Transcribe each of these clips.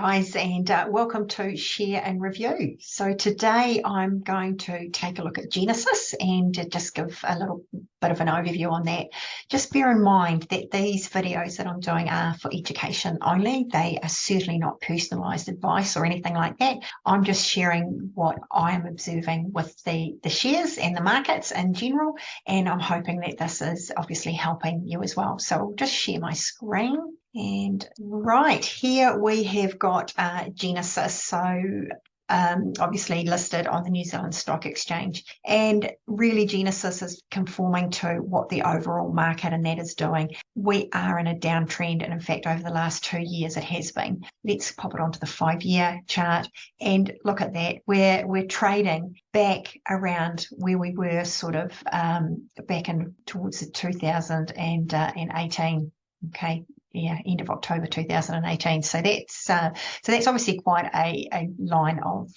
guys, and welcome to Share and Review. So today I'm going to take a look at Genesis and just give a little bit of an overview on that. Just bear in mind that these videos that I'm doing are for education only. They are certainly not personalised advice or anything like that. I'm just sharing what I am observing with the shares and the markets in general, and I'm hoping that this is obviously helping you as well. So I'll just share my screen. And right here we have got Genesis, so obviously listed on the New Zealand Stock Exchange, and really Genesis is conforming to what the overall market and that is doing. We are in a downtrend, and in fact over the last 2 years it has been. Let's pop it onto the 5-year chart and look at that. We're trading back around where we were sort of back in towards the 2018. Okay. Yeah, end of October 2018. So that's obviously quite a line of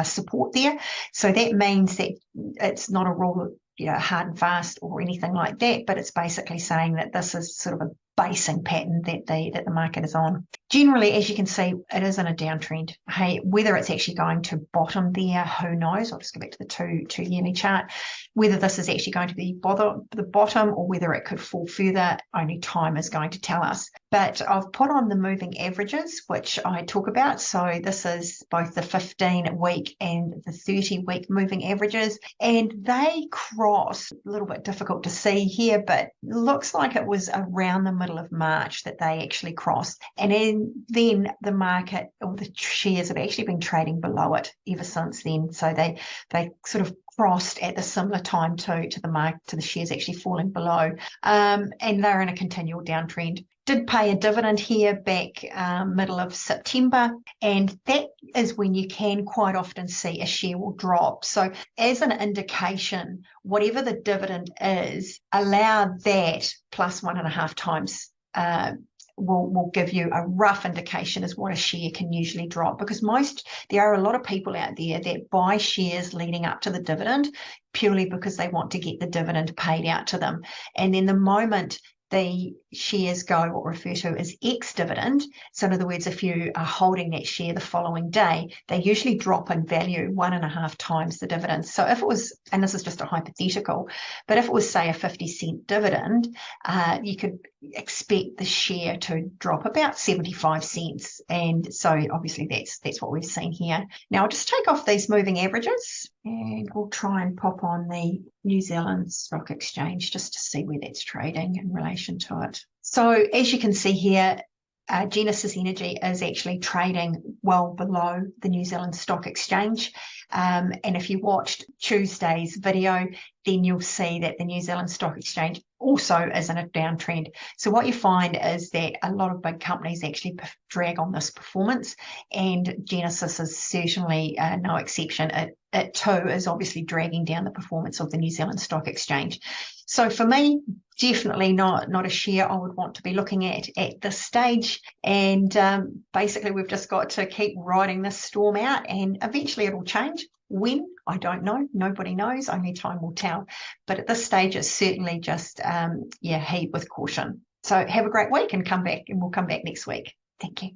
support there. So that means that it's not a rule, hard and fast or anything like that, but it's basically saying that this is sort of a basing pattern that the market is on. Generally, as you can see, it is in a downtrend. Hey, whether it's actually going to bottom there, who knows? I'll just go back to the two yearly chart. Whether this is actually going to be the bottom or whether it could fall further, only time is going to tell us. But I've put on the moving averages, which I talk about. So this is both the 15-week and the 30-week moving averages, and they cross. A little bit difficult to see here, but looks like it was around the middle of March that they actually crossed. And then the market, or the shares, have actually been trading below it ever since then. So they sort of crossed at the similar time to the market, to the shares actually falling below, and they're in a continual downtrend. Did pay a dividend here back middle of September, and that is when you can quite often see a share will drop. So as an indication, whatever the dividend is, allow that plus 1.5 times will give you a rough indication as what a share can usually drop, because there are a lot of people out there that buy shares leading up to the dividend purely because they want to get the dividend paid out to them. And then the moment the shares go what we refer to as ex-dividend, so in other words, if you are holding that share the following day, they usually drop in value 1.5 times the dividend. So if it was, and this is just a hypothetical, but if it was, say, a 50-cent dividend, you could expect the share to drop about 75 cents. And so obviously that's what we've seen here. Now I'll just take off these moving averages and we'll try and pop on the New Zealand Stock Exchange just to see where that's trading in relation to it. So as you can see here, Genesis Energy is actually trading well below the New Zealand Stock Exchange. And if you watched Tuesday's video, then you'll see that the New Zealand Stock Exchange also is in a downtrend. So what you find is that a lot of big companies actually drag on this performance, and Genesis is certainly no exception. It too is obviously dragging down the performance of the New Zealand Stock Exchange. So for me, definitely not a share I would want to be looking at this stage. And basically we've just got to keep riding this storm out, and eventually it'll change. When? I don't know. Nobody knows. Only time will tell. But at this stage, it's certainly just, heed with caution. So have a great week and we'll come back next week. Thank you.